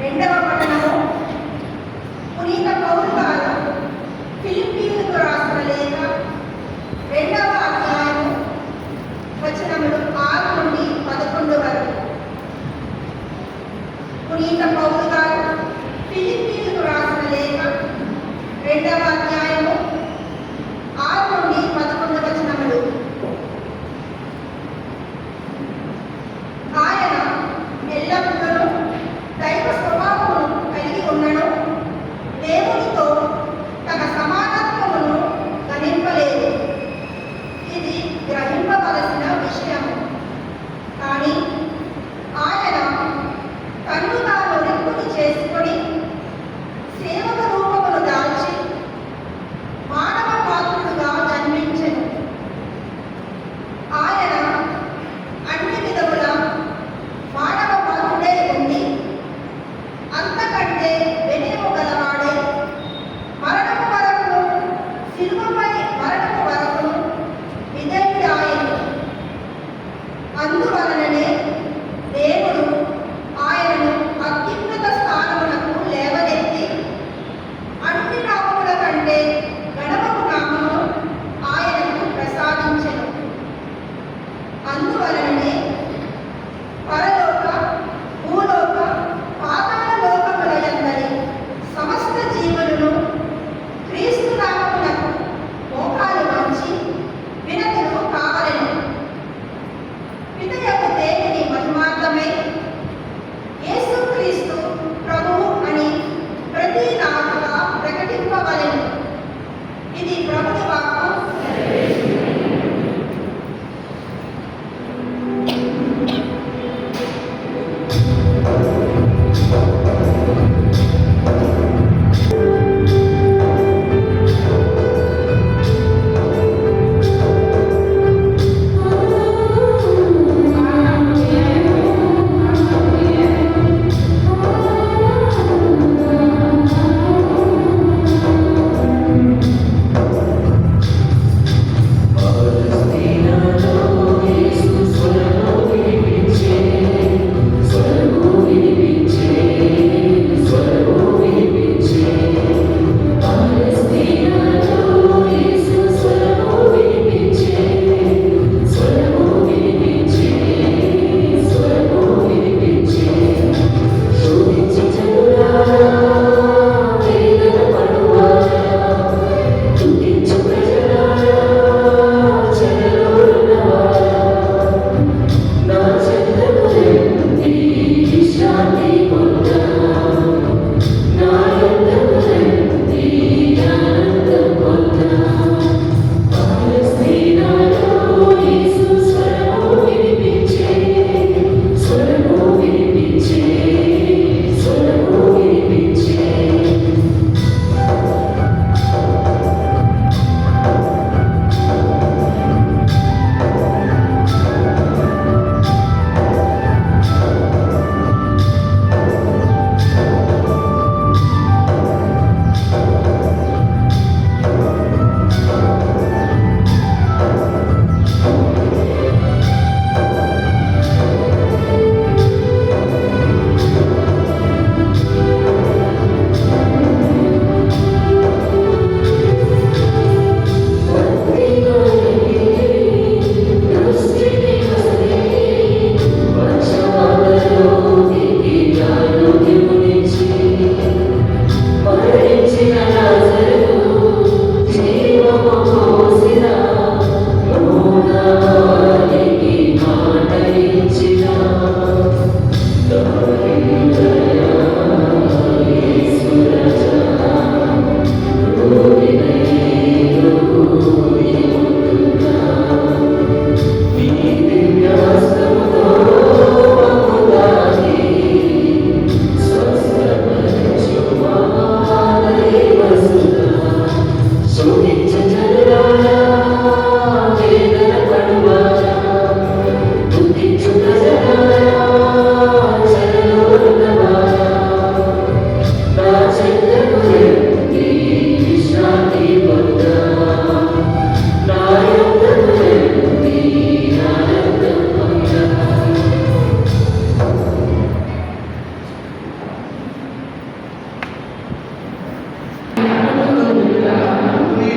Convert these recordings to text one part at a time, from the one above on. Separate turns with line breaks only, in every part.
రెండవ పట్టణము పునీత పౌలు గారు ఫిలిప్పీయులకు రాసిన లేఖ 2వ అధ్యాయము వచనములు 6 నుండి 11 వరకు. పునీత పౌలు గారు ఫిలిప్పీయులకు రాసిన లేఖ 2వ అధ్యాయము 6 నుండి 11 వచనములు. ఆయన ఎల్లప్పుడూ దైవ స్వభావమును కలిగి ఉన్నను, దేవునితో తన సమానత్వమును గణింపలేదు. ఇది గ్రహింపవలసిన విషయము. కానీ ఆయన తన్ను తాను రిక్కుని చేసుకొని సేవక రూపమును దాల్చి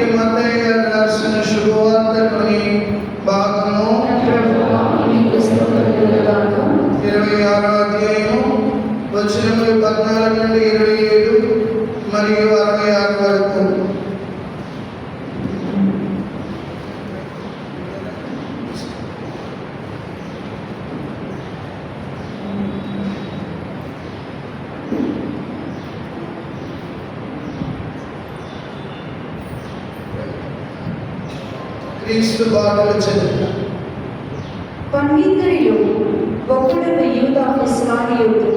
ఇది మత్తయి గారు రాసిన శుభవార్తలోని భాగము 26వ అధ్యాయం వచనములు 14 నుండి 27 మరియు 66 వరకు. క్రీస్తు బాటలు చదివిన
పన్నిద్దరిలో ఒకడైన యూదా ఇస్కారియోతు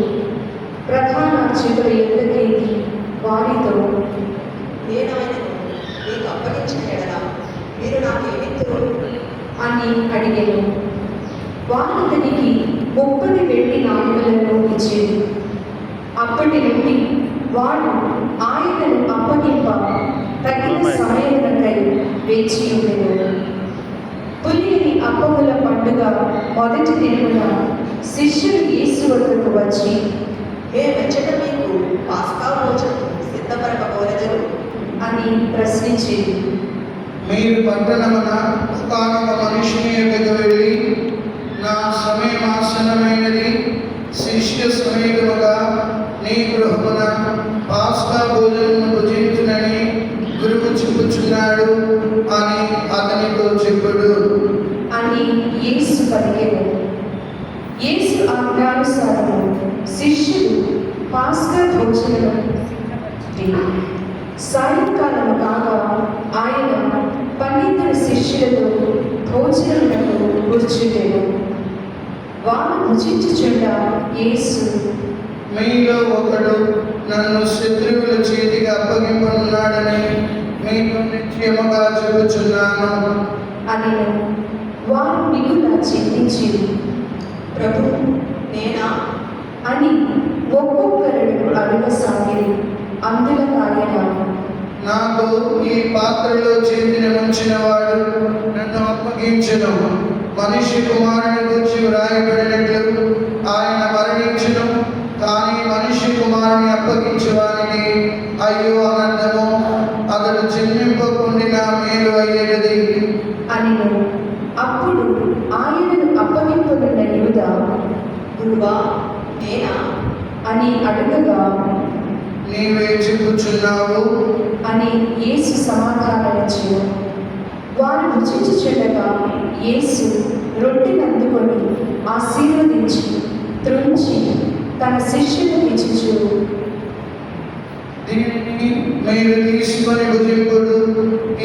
ప్రధాన అర్చకుల యొద్దకు వారితో,
నేనాయనను మీకు అప్పగించిన ఎడల మీరు నాకేమిత్తురు
అని అడిగాను. వారు అతనికి 30 వెండి నాణెలను ఇచ్చేది. అప్పటి నుండి వాడు ఆయనను అప్పగింప తగిన సమయమునకై వేచి ఉండెను. పులియని అప్పముల పండుగ మొదటి దినమున శిష్యులు యేసు వద్దకు వచ్చి,
మేమెచ్చట మీకు పాస్కా భోజనం సిద్ధపరపకూడదు
అని ప్రశ్నించేది.
మీరు పట్టణమున ఒకానొక మనుషుని యొద్దకు వెళ్ళి, నా సమయం ఆసన్నమైనది, శిష్య సమేతముగా నీ గృహమున పాస్కా భోజనము భుజించునని గురువు చెప్పుచున్నాడు అని అతనితో చెప్పుడు
అని యేసు పలికెను. యేసు ఆజ్ఞానుసారము శిష్యులు పాస్కా భోజనము సాయంకాలము కాగా ఆయన 12 శిష్యులతో భోజనమునకు కూర్చుండెను. వారు భుజించుచుండ యేసు,
మీలో ఒకడు నన్ను శత్రువుల చేతికి అప్పగింపనున్నాడని మీకు నిశ్చయముగా చెబుచున్నాను
అనెను. వారు మిగుల చింతించి,
ప్రభు నేనా
అని ఒక్కొక్కరు అడగసాగిరి. అందులో ఆయన,
నాకు ఈ పాత్రలో చేతిని ఉంచిన వాడు నన్ను అప్పగించును. మనిషి కుమారుని గురించి వ్రాయబడినట్లు ఆయన మరణించును, కానీ మనిషి కుమారుని అప్పగించే వారికి అయ్యో అనందము, అతడు జన్మింపకుండిన మేలు అయ్యేది
అనెను. అప్పుడు ఆయనను అప్పగింపబడిన యూదా,
గురువా నేనా
అని అడగగా,
నీవే చెప్పుచున్నావు
అని యేసు సమాధానమిచ్చెను. వారు భుజించుచుండగా యేసు రొట్టెనందుకొని ఆశీర్వదించి త్రుంచి తన శిష్యులకు ఇచ్చుచు,
దీనిని మీరు తీసుకొని భుజింపుడు,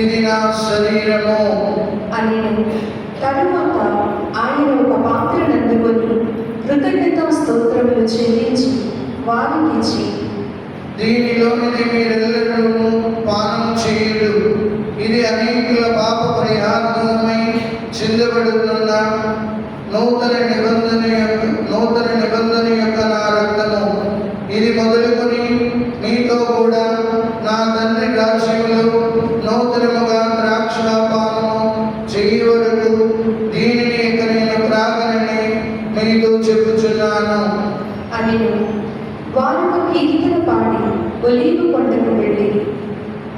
ఇది నా శరీరము
అనెను. తరువాత ఆయన ఒక పాత్రనందుకొని కృతజ్ఞతా స్తోత్రములు చెల్లించి వారికిచ్చి,
దీనిలోనిది మీరెల్లరూ పానం చేయుడు, ఇది అనేకుల పాప పరిహారార్థమై చిందబడుతున్న నూతన నిబంధన యొక్క నా రక్తము. ఇది మొదలుకొని మీతో కూడా నా తండ్రి రాజ్యములో నూతనముగా ద్రాక్షపానము చెయ్యి వరకు దీనిని ఇక నేను త్రాగనని మీతో చెప్పుచున్నాను
అనెను. వారు ఒక కీర్తన పాడి ఒలీవ కొండకు వెళ్ళి,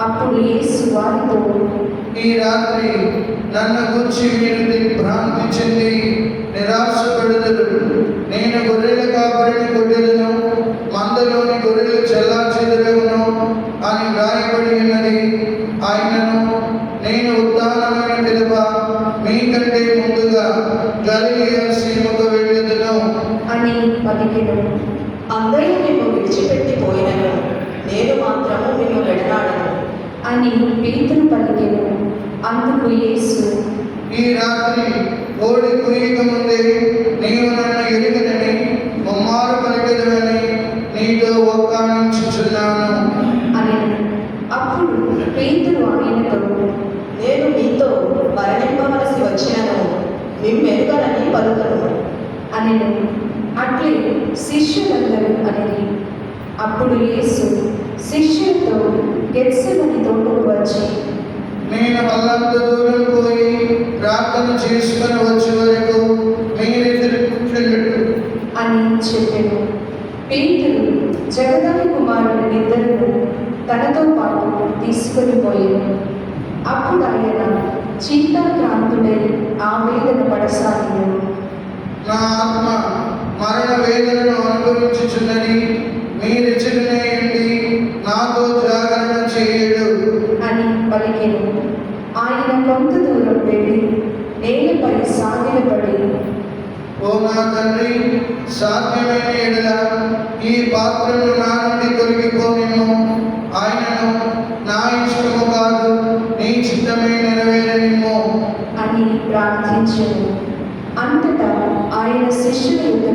అప్పుడు యేసు వారితో,
ఈ రాత్రి నన్ను గురించి మీరు భ్రాంతి చెంది నిరాశపడుదురు. నేను గొర్రెల కాపరిని కొట్టెదను, మందలోని గొర్రెలు చెల్లాచెదరగును అని వ్రాయబడి ఉన్నది. ఆయనను నేను ఉత్థానమైన పిదప మీకంటే ముందుగా గలిలయ సీమకు వెళ్ళెదను
అని పలికెను.
అందరూ మేము విడిచిపెట్టి పోయినను నేను మాత్రము మేము వెడనాడను
అని పేతురు పలికెను. అందుకు యేసు,
ఈ రాత్రి కోడి కూయక ముందే నీవు నన్ను ఎరుగనని ముమ్మారు పలికెదవని నీతో ఒక్కానించుచున్నాను
అనెను. అప్పుడు పేతురు ఆయనతో,
నేను మీతో మరణింపవలసి వచ్చినను మిమ్మెరుగనని పలుకను
అనెను. అట్లే శిష్యులందరూ అనేది. అప్పుడు యేసు శిష్యులతో గెత్సెమని తోటకు వచ్చి,
నేను వల్లంత దూరం పోయి ప్రార్థన చేసుకుని వచ్చే వరకు మీరెదురు కూర్చుండు
అని చెప్పెను. పేతురు జగదాని కుమారుడిద్దరును తనతో పాటు తీసుకొని పోయాను. అప్పుడు ఆయన చింతాక్రాంతుడై ఆవేదన పడసాగాడు.
నా ఆత్మ మరణ వేదనను అనుభవించుచున్నది, మీరెచ్చటనేయండి, నాతో జాగరణ చేయడు
అని పలికెను. ఆయన కొంత దూరం వెళ్ళి నేలపై సాగిలపడి,
ఓ నా తండ్రి, సాధ్యమైన ఎడల ఈ పాత్రను నా నుండి తొలగిపోనిమ్ము. ఆయనను నా ఇష్టము కాదు, నీ చిత్తమే నెరవేరనిమ్ము
అని ప్రార్థించెను. అంతటా ఆయన శిష్యుల యొద్దకు